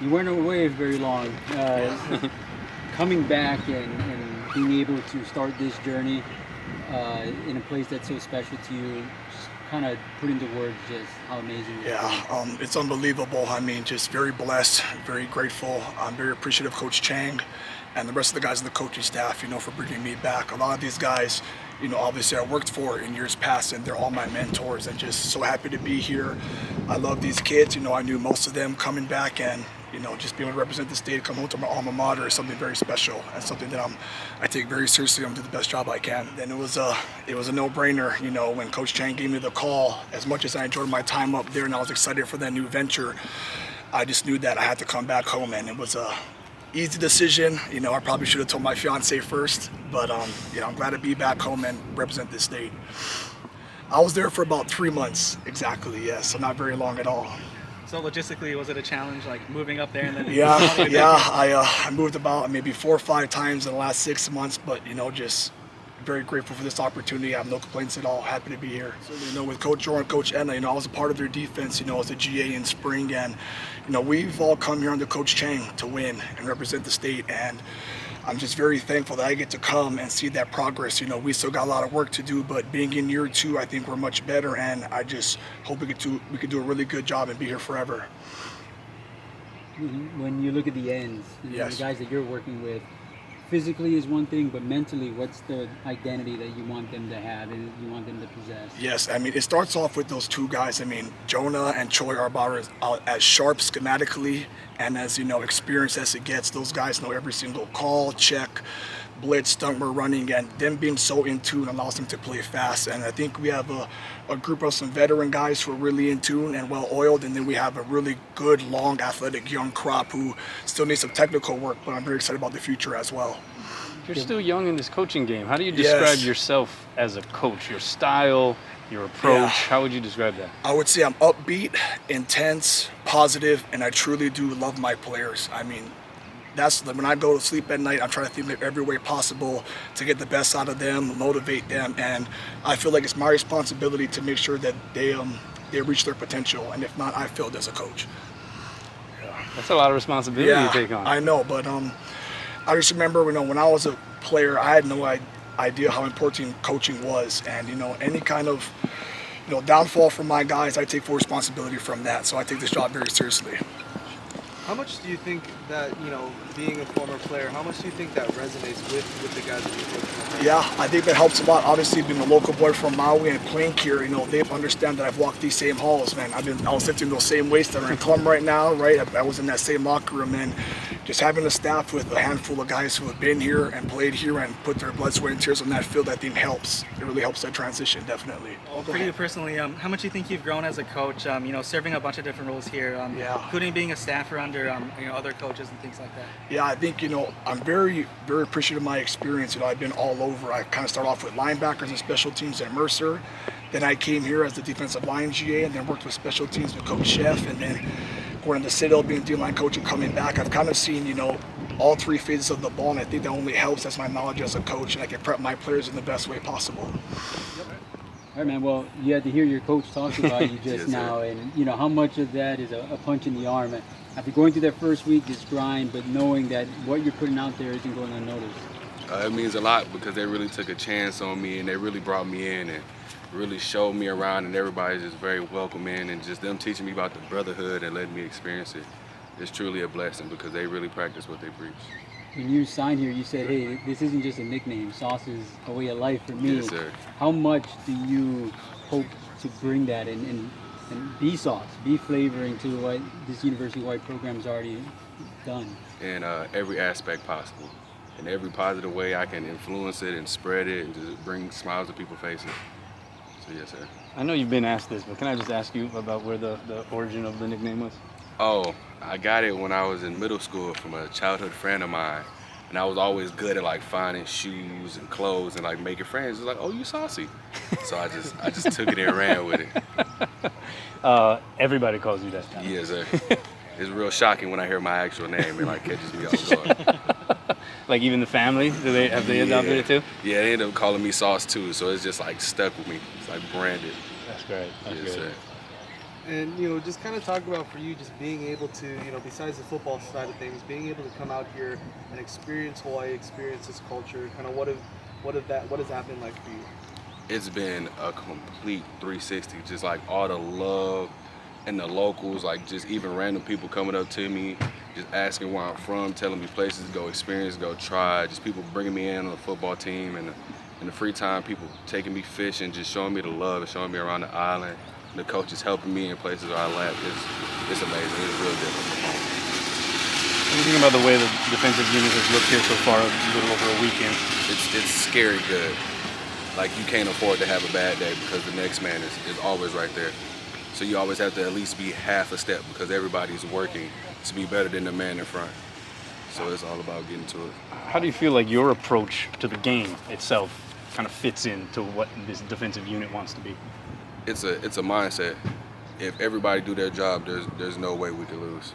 You weren't away very long. Coming back and being able to start this journey in a place that's so special to you, just kind of put into words just how amazing it is. Yeah, it's unbelievable. I mean, just very blessed, very grateful. I'm very appreciative of Coach Chang and the rest of the guys on the coaching staff, for bringing me back. A lot of these guys, obviously I worked for in years past, and they're all my mentors, and just so happy to be here. I love these kids. I knew most of them coming back, and just being able to represent the state, come home to my alma mater is something very special and something that I take very seriously. I'm doing the best job I can. And it was a no-brainer, when Coach Chang gave me the call. As much as I enjoyed my time up there and I was excited for that new venture, I just knew that I had to come back home, and it was a easy decision. I probably should have told my fiance first, but I'm glad to be back home and represent this state. I was there for about 3 months, exactly, yes, so not very long at all. So logistically, was it a challenge, like moving up there and then? Yeah. I moved about maybe 4 or 5 times in the last 6 months, but just very grateful for this opportunity. I have no complaints at all. Happy to be here. So, with Coach Jordan, Coach Enna, I was a part of their defense, as a GA in spring, and we've all come here under Coach Chang to win and represent the state, and I'm just very thankful that I get to come and see that progress. We still got a lot of work to do, but being in year 2, I think we're much better, and I just hope we can do a really good job and be here forever. When you look at the ends, Yes. the guys that you're working with, physically is one thing, but mentally, what's the identity that you want them to have and you want them to possess? Yes, it starts off with those 2 guys. Jonah and Choi are about as sharp schematically and as, experienced as it gets. Those guys know every single call, check, blitz, stunt we're running, and them being so in tune allows them to play fast. And I think we have a group of some veteran guys who are really in tune and well-oiled, and then we have a really good, long, athletic young crop who still needs some technical work, but I'm very excited about the future as well. You're still young in this coaching game. How do you describe Yes. yourself as a coach? Your style, your approach, Yeah. how would you describe that? I would say I'm upbeat, intense, positive, and I truly do love my players. That's when I go to sleep at night, I'm trying to think of every way possible to get the best out of them, motivate them, and I feel like it's my responsibility to make sure that they reach their potential, and if not, I failed as a coach. That's a lot of responsibility you take on. I know, but I just remember, when I was a player, I had no idea how important coaching was, and any kind of downfall from my guys, I take full responsibility from that. So I take this job very seriously. How much do you think that, being a former player, how much do you think that resonates with the guys that you coach? Yeah, I think that helps a lot. Obviously, being a local boy from Maui and playing here, they understand that I've walked these same halls, man. I was lifting those same weights that are in Clum right now, right? I was in that same locker room, and just having a staff with a handful of guys who have been here and played here and put their blood, sweat, and tears on that field, I think helps. It really helps that transition, definitely. For you personally, how much do you think you've grown as a coach? Serving a bunch of different roles here, including being a staffer under other coaches and things like that. Yeah, I think I'm very, very appreciative of my experience. I've been all over. I kind of started off with linebackers and special teams at Mercer. Then I came here as the defensive line GA, and then worked with special teams with Coach Chef, and then going to Citadel, being D-line coach, and coming back. I've kind of seen all 3 phases of the ball, and I think that only helps as my knowledge as a coach, and I can prep my players in the best way possible. All right, man. Well, you had to hear your coach talk about you just now, and how much of that is a punch in the arm. After going through that first week, this grind, but knowing that what you're putting out there isn't going unnoticed. It means a lot because they really took a chance on me, and they really brought me in and really showed me around, and everybody's just very welcoming, and just them teaching me about the brotherhood and letting me experience it. It's truly a blessing because they really practice what they preach. When you signed here, you said, hey, this isn't just a nickname. Sauce is a way of life for me. Yes, sir. How much do you hope to bring that and be sauce, be flavoring to what this University of Hawaii program has already done? In every aspect possible. In every positive way I can influence it and spread it and just bring smiles to people's faces. So yes, sir. I know you've been asked this, but can I just ask you about where the origin of the nickname was? Oh, I got it when I was in middle school from a childhood friend of mine. And I was always good at finding shoes and clothes and making friends. It was like, oh, you saucy. So I just took it and ran with it. Everybody calls you that now. Yes, sir. It's real shocking when I hear my actual name and catches me off guard. Even the family, have they adopted it too? Yeah, they end up calling me Sauce too. So it's just stuck with me. It's branded. That's great. That's yes, great. sir. And, you know, just kind of talk about for you just being able to, you know, besides the football side of things, being able to come out here and experience Hawaii, experience this culture, kind of what has that been like for you? It's been a complete 360, just like all the love and the locals, like just even random people coming up to me, just asking where I'm from, telling me places to go experience, go try, just people bringing me in on the football team, and in the free time, people taking me fishing, just showing me the love and showing me around the island. The coaches helping me in places where I lack. It's amazing. It's real different from home. What do you think about the way the defensive unit has looked here so far, a little over a weekend? It's scary good. Like, you can't afford to have a bad day because the next man is always right there. So you always have to at least be half a step because everybody's working to be better than the man in front. So it's all about getting to it. How do you feel like your approach to the game itself kind of fits into what this defensive unit wants to be? It's a mindset. If everybody do their job, there's no way we could lose.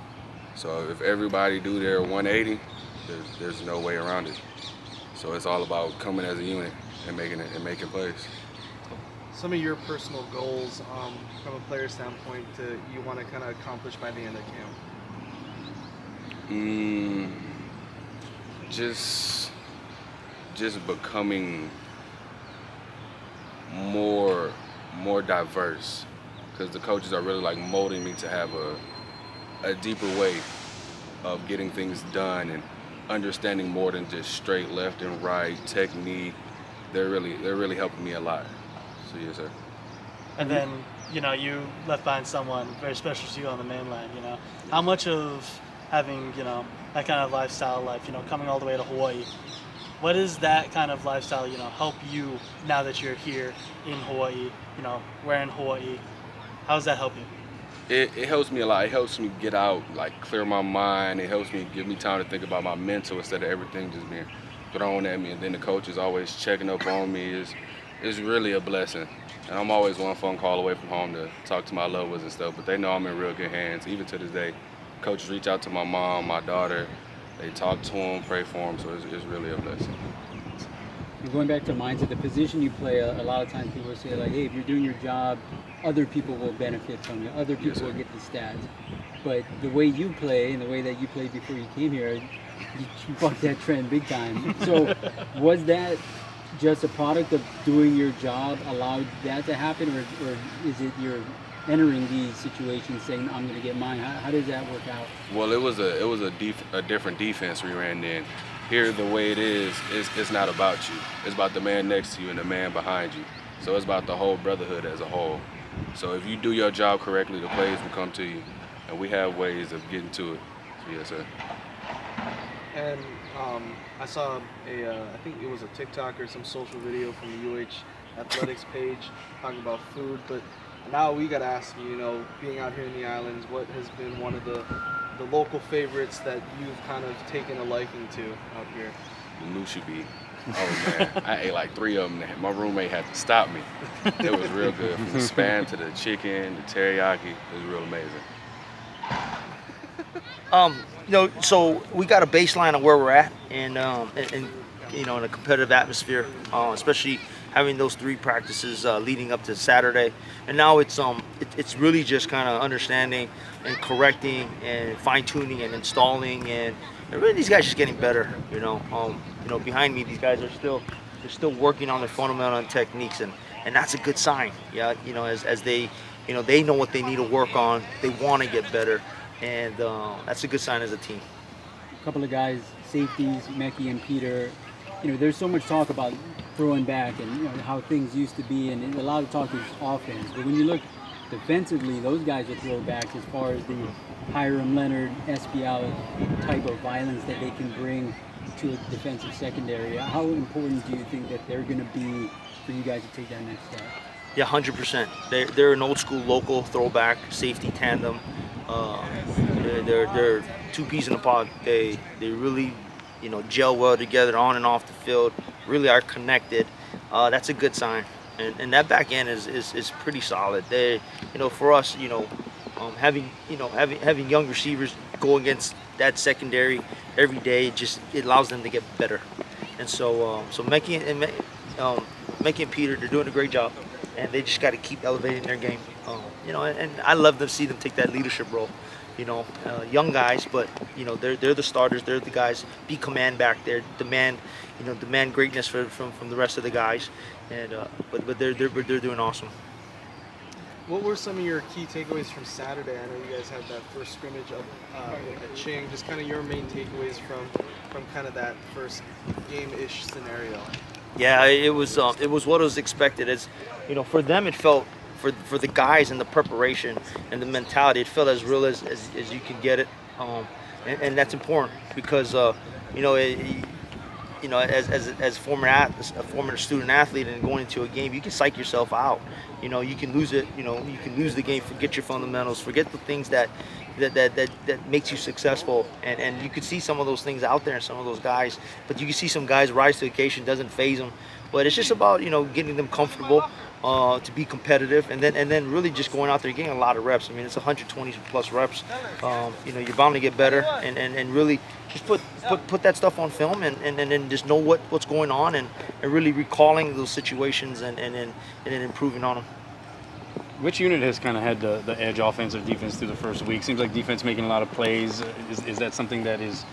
So if everybody do their 180, there's no way around it. So it's all about coming as a unit and making plays. Some of your personal goals from a player standpoint you want to kind of accomplish by the end of camp? Just becoming more diverse, because the coaches are really like molding me to have a deeper way of getting things done and understanding more than just straight left and right technique. They're really helping me a lot. So yes, sir. And then, you know, you left behind someone very special to you on the mainland, you know. How much of having, you know, that kind of lifestyle life, you know, coming all the way to Hawaii, what does that kind of lifestyle, you know, help you now that you're here in Hawaii, you know, we're in Hawaii? How does that help you? It helps me a lot. It helps me get out, like clear my mind. It helps me give me time to think about my mental instead of everything just being thrown at me. And then the coach is always checking up on me. It's really a blessing. And I'm always one phone call away from home to talk to my loved ones and stuff. But they know I'm in real good hands. Even to this day, coaches reach out to my mom, my daughter. They talk to them, pray for them. So it's really a blessing. Going back to mindset, the position you play, a lot of times people say like, hey, if you're doing your job, other people will benefit from you. Other people will get the stats. But the way you play and the way that you played before you came here, you bucked that trend big time. So was that just a product of doing your job allowed that to happen, or is it you're entering these situations saying, I'm going to get mine? How does that work out? Well, it was a different defense we ran then. Here, the way it is, it's not about you. It's about the man next to you and the man behind you. So it's about the whole brotherhood as a whole. So if you do your job correctly, the plays will come to you. And we have ways of getting to it. So yes, sir. And I saw I think it was a TikTok or some social video from the UH athletics page talking about food. But now we got to ask you, you know, being out here in the islands, what has been one of the local favorites that you've kind of taken a liking to out here? The Nushibi. Oh man, I ate like 3 of them. My roommate had to stop me. It was real good. From the Spam to the chicken, the teriyaki, it was real amazing. You know, so we got a baseline of where we're at, and you know, in a competitive atmosphere, especially having those 3 practices leading up to Saturday, and now it's really just kind of understanding and correcting and fine tuning and installing, and really these guys just getting better. You know, behind me, these guys are still working on their fundamental techniques, and that's a good sign. Yeah, you know, as they, you know, they know what they need to work on. They want to get better, and that's a good sign as a team. A couple of guys, safeties, Mekhi and Peter. You know, there's so much talk about throwing back and, you know, how things used to be, and a lot of talk is offense. But when you look defensively, those guys are throwbacks as far as the Hiram Leonard, SPL type of violence that they can bring to a defensive secondary. How important do you think that they're going to be for you guys to take that next step? Yeah, 100%. They're an old school local throwback safety tandem. They're 2 peas in a pod. They really, you know, gel well together on and off the field. Really are connected. That's a good sign. And that back end is pretty solid. They, you know, for us, you know, having young receivers go against that secondary every day, it allows them to get better. And so Mekhi and Peter, they're doing a great job, and they just got to keep elevating their game. and I love to see them take that leadership role. Young guys, but they're the starters. They're the guys. Be command back there. Demand greatness from the rest of the guys. And but they're doing awesome. What were some of your key takeaways from Saturday? I know you guys had that first scrimmage up at Ching. Just kind of your main takeaways from kind of that first game-ish scenario. Yeah, it was what was expected. As for them, it felt. For the guys and the preparation and the mentality, it felt as real as you can get it, and that's important because as a former student athlete and going into a game, you can psych yourself out. You can lose it. You can lose the game, forget your fundamentals, forget the things that makes you successful, and you could see some of those things out there in some of those guys. But you can see some guys rise to the occasion, doesn't faze them. But it's just about getting them comfortable. To be competitive, and then really just going out there getting a lot of reps. I mean, it's 120 plus reps. You're bound to get better, and really just put that stuff on film, and then just know what's going on, and really recalling those situations, and then improving on them. Which unit has kind of had the edge, offense or defense, through the first week? Seems like defense making a lot of plays. Is that something that is,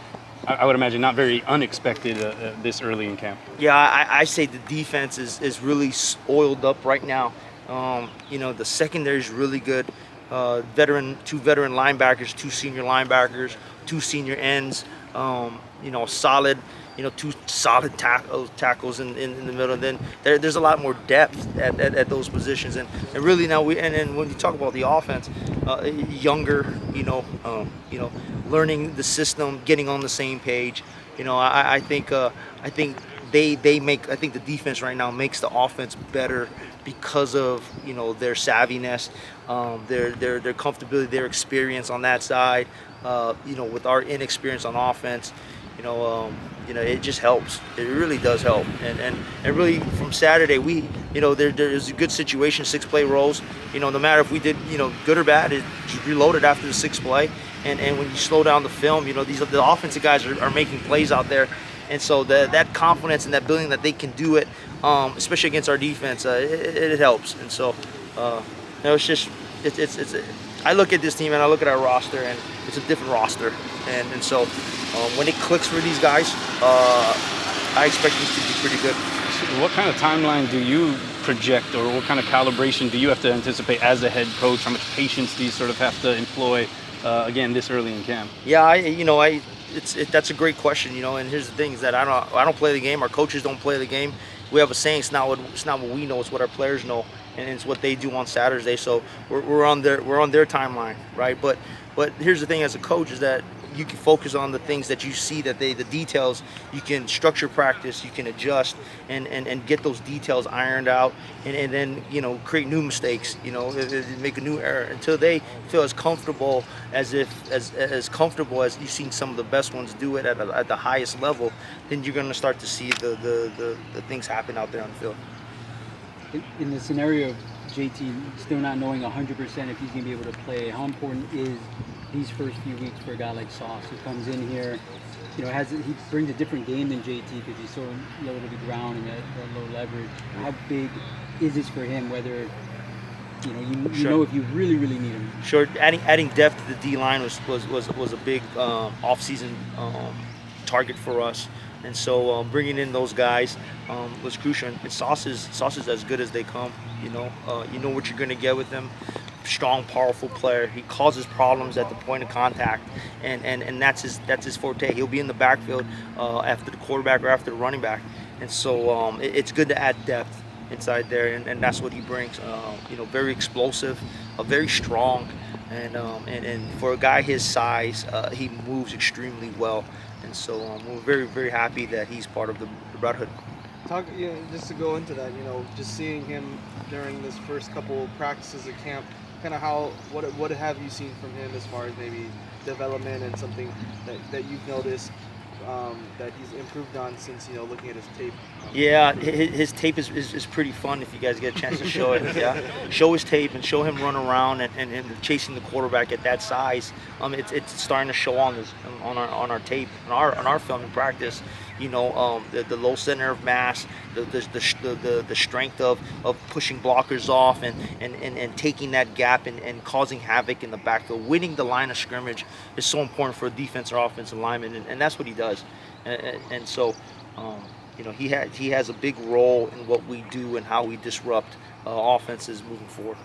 I would imagine, not very unexpected this early in camp? Yeah, I say the defense is really oiled up right now. The secondary is really good. Two veteran linebackers, 2 senior linebackers, 2 senior ends. Solid. Two solid tackles in the middle. And then there's a lot more depth at those positions. And really now and then when you talk about the offense, younger, learning the system, getting on the same page. I think the defense right now makes the offense better because of their savviness, their comfortability, their experience on that side. With our inexperience on offense, it just helps. It really does help. And really from Saturday, we, there's a good situation, 6 play rolls. No matter if we did, good or bad, it just reloaded after the 6th play. And when you slow down the film, the offensive guys are making plays out there. And so that confidence and that feeling that they can do it, especially against our defense, it helps. And so, I look at this team and I look at our roster, and it's a different roster. And so when it clicks for these guys, I expect them to be pretty good. What kind of timeline do you project, or what kind of calibration do you have to anticipate as a head coach? How much patience do you sort of have to employ, again, this early in camp? Yeah, that's a great question, and here's the thing is that I don't play the game. Our coaches don't play the game. We have a saying, it's not what we know, it's what our players know, and it's what they do on Saturday. So we're on their timeline, right? But here's the thing as a coach is that you can focus on the things that you see, that the details. You can structure practice, you can adjust and get those details ironed out, and then create new mistakes, make a new error until they feel as comfortable as comfortable as you've seen some of the best ones do it at the highest level. Then you're going to start to see the things happen out there on the field. In the scenario of JT still not knowing 100% if he's going to be able to play, how important is these first few weeks for a guy like Sauce who comes in here, he brings a different game than JT because he's so low to the ground and that low leverage. How big is this for him? Whether know if you really need him. Sure, adding depth to the D line was a big off-season target for us, and so bringing in those guys was crucial. And Sauce is as good as they come. You know what you're going to get with them. Strong, powerful player. He causes problems at the point of contact, and that's his forte. He'll be in the backfield after the quarterback or after the running back, and so it's good to add depth inside there, and that's what he brings. Very explosive, very strong, and for a guy his size, he moves extremely well, and so we're very, very happy that he's part of the Brotherhood. Just to go into that, just seeing him during this first couple of practices at camp, kind of what have you seen from him as far as maybe development and something that you've noticed that he's improved on since looking at his tape? Yeah, his tape is pretty fun if you guys get a chance to show it. Yeah, show his tape and show him run around and chasing the quarterback at that size. It's starting to show on our tape, on our film in practice. the low center of mass, the strength of pushing blockers off and taking that gap and causing havoc in the backfield. Winning the line of scrimmage is so important for a defense or offensive lineman, and that's what he does. And so, he has a big role in what we do and how we disrupt offenses moving forward.